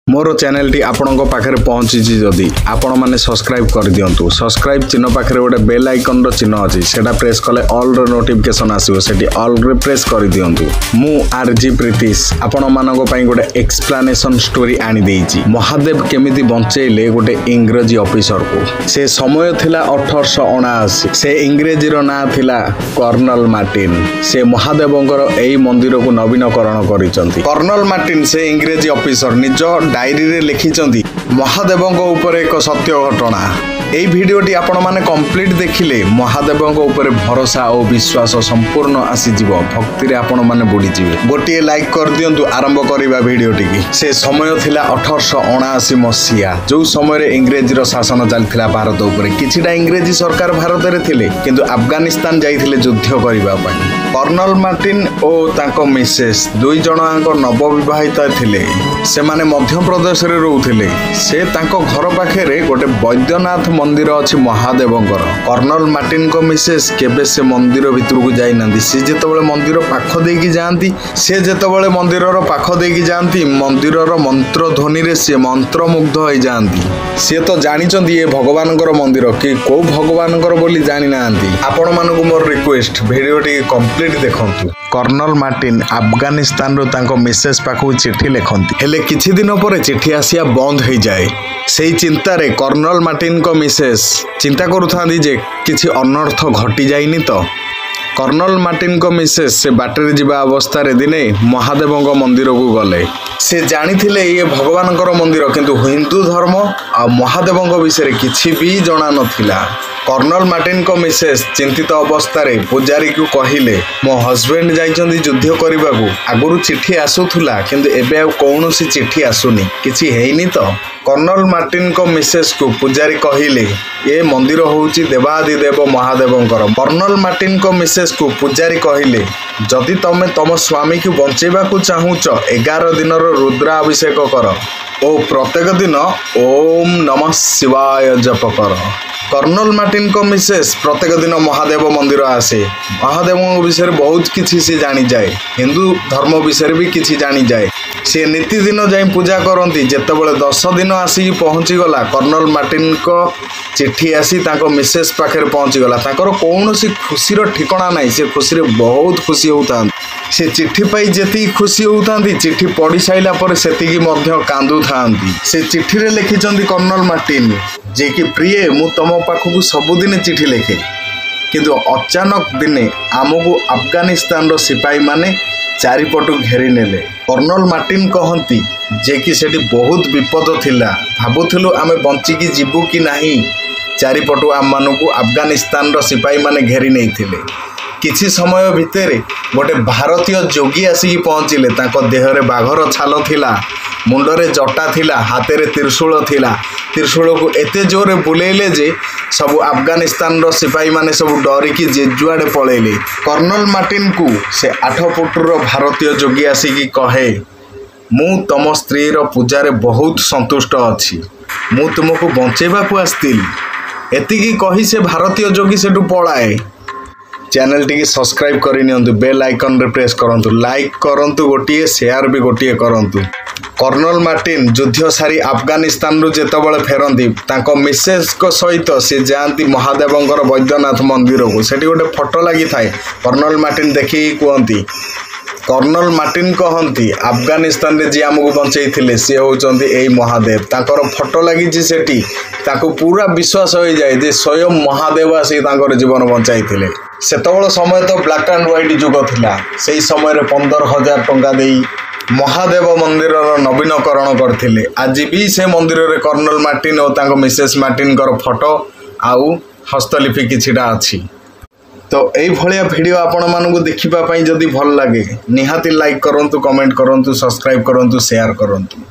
मोर channel T आपणों पाखे पहुँची जदि आपण मैंने सब्सक्राइब कर दिंतु। सब्सक्राइब चिन्ह पाखे गोटे बेल आइकन रो चिन्ह अच्छी से प्रेस कले ऑल रो नोटिफिकेशन आसो से ऑल रे प्रेस कर दिंतु। मु आरजी प्रीतिश आपण मानक पई गोटे एक्सप्लेनेशन स्टोरी आनी देइछि। महादेव केमिति बंचेले गोटे इंग्रजी ऑफिसर को। से समय थिला 1879। से इंग्रजी रो ना थिला कर्नल मार्टिन। से महादेवंकर एई मंदिर को नवीनकरण करिसंती। कर्नल मार्टिन से इंग्रजी ऑफिसर निज डायरी रे लिखिचंती महादेवंक ऊपर एक सत्य घटना। एई भिडियोटी आपण माने कंप्लीट देखिले महादेवंक ऊपर भरोसा और विश्वास संपूर्ण आसी जीवो। भक्ति रे आपण माने बुडी जीवे। गोटिए लाइक कर दियंतु आरंभ करिबा भिडियोटी की। से समय थिला 1879 मसिया जो समय रे इंग्रजी रो शासन चलथिला भारत ऊपर। किछिटा इंग्रजी सरकार भारत रे थिले किंतु अफगानिस्तान जाइथिले युद्ध करिबा पई। कर्नल मार्टिन और तांको मिसेस दुई जणांक नवविवाहित थिले। से माने मध्य प्रदेश रे रहउथिले। से तांको घर पाखे रे गोटे वैद्यनाथ मंदिर अच्छी महादेवंकर। कर्नल मार्टिन को मिसेस केबे से मंदिर भितर को जाई नांदी। से जेतबेले मंदिर पाख देकी जांती मंदिर मंत्र ध्वनि रे से मंत्रमुग्ध हो जांती। से तो जानिचंदी ये भगवानकर मंदिर कि को भगवानकर बोली जानि नांती। आपण मानकु मोर रिक्वेस्ट वीडियोटी कंप्लीट देखंतु। कर्नल मार्टिन अफगानिस्तान रो तांको मिसेस पाखु चिट्ठी लिखंती। हेले किछि दिन पर चिट्ठी आसिया बंद हो जाए। से चिंता रे कर्नल मार्टिन को मिसेस चिंता करुथांदी जे किछि अनर्थ घटी जाइनी तो। कर्नल मार्टिन को मिसेस से बाटरे जिबा अवस्था रे दिने महादेवंक मंदिर को गले। से जानिथिले ये भगवानकर मंदिर किंतु हिंदू धर्म आ महादेवंक विषय किछि भी जणा नथिला। कर्नल मार्टिन को मिसेस चिंतित अवस्था रे पुजारी को कहिले मो हस्बैंड जाइचंदी युद्ध करबा को। आगुरु चिट्ठी आसुथुला किंतु एबे आ कोनोसी चिट्ठी आसुनी किछि हेइनी तो। कर्नल मार्टिन को मिसेस को पुजारी कहिले ये मंदिर होउची देवादिदेव महादेवंकर। कर्नल मार्टिन को मिसेस को पुजारी कहिले जदि तमे तम स्वामी को बंचेबा को चाहूच 11 दिन रुद्राभिषेक कर ओ प्रत्येक दिन ओम नमः शिवाय जप कर। कर्नल मार्टिन को मिसेस प्रत्येक दिन महादेव मंदिर आसे। महादेव विषय बहुत किसी से जानी जाए। हिंदू धर्म विषय भी किसी जानी जाए। से नीति दिन जाई पूजा करती। जेतेबेले 10 दिन आसिक पहुँची गला कर्नल मार्टिन को चिट्ठी आसी तांको मिसेस पाखे पहुँची गला। तांकर कौनसी खुशीर ठिकाना नहीं। से खुशी रे बहुत खुशी होता। से चिट्ठी पाई जेती खुशी होता चिट्ठी पढ़ी साइला पर सेतिकी मध्य कांदु थांती। से चिट्ठी रे लिखिचंदी कर्नल मार्टिन जे कि प्रिय मु तम पाखकु सबुदिन चिट्ठी लिखे किंतु अचानक दिने आमको अफगानिस्तान रो सिपाही माने चारिपटु घेरी नेले। कर्नल मार्टिन कहती जे कि सेठी बहुत विपद थिला। भाबुथिलु आमे बंचिकी जीवु कि नाही। चारिपटु आम मानकु अफगानिस्तान रो सिपाही माने घेरी नहीं थिले। किछि समय भितर गोटे भारतीय जोगी आसिक पहुँचिले। तांको देहरे बाघर छाल थिला, मुंडरे जटा थिला, हाथे त्रिशूल थिला। त्रिशूल को एते जोरे बुलेले जे सब अफगानिस्तान रो सिपाही माने सब डरिकी जे जुआड़े पळेले। कर्नल मार्टिन को से 8 फुटर भारतीय जोगी आसिक कहे मु तम स्त्री रो पूजारे बहुत संतुष्ट अछि। मु तुमको बंचेबा को आस्तिली। एतिकी कही से भारतीय जोगी सेटू पळाए। चैनल टी सब्सक्राइब करनियंतु। बेल आइकन रे प्रेस करंतु। लाइक करंतु गोटिए शेयर भी गोटिए करंतु। कर्नल मार्टिन युद्ध सारी अफगानिस्तान रु जेतेबेले फेरंती तांको मिसेस को सहित से जाती महादेवंकर वैद्यनाथ मंदिर को। सेठी गोटे फोटो लगी थाए। कर्नल मार्टिन देखी कहती कर्नल मार्टिन कहती अफगानिस्तान रे जी आमको बंचई थिले से होचंदी एई महादेव। तांकर फोटो लगी सेठी ताको पूरा विश्वास हो जाए जे स्वयं महादेव आसी तांकर जीवन बंचाई थिले। सेतबेले समय तो ब्लैक एंड व्हाइट जुग थिला। सेई समय रे 15,000 टंका देई महादेव मंदिर नवीनकरण करथिले। आज भी से मंदिर रे कर्नल मार्टिन और तांको मिसेस मार्टिन कर फोटो आउ हस्तलिपि किछिटा अछि। तो यही भाया वीडियो आपण मानकु देखिबा पई जदी भल लागे निहाती लाइक करंतु, कमेंट करंतु, सब्सक्राइब करंतु, शेयर करंतु।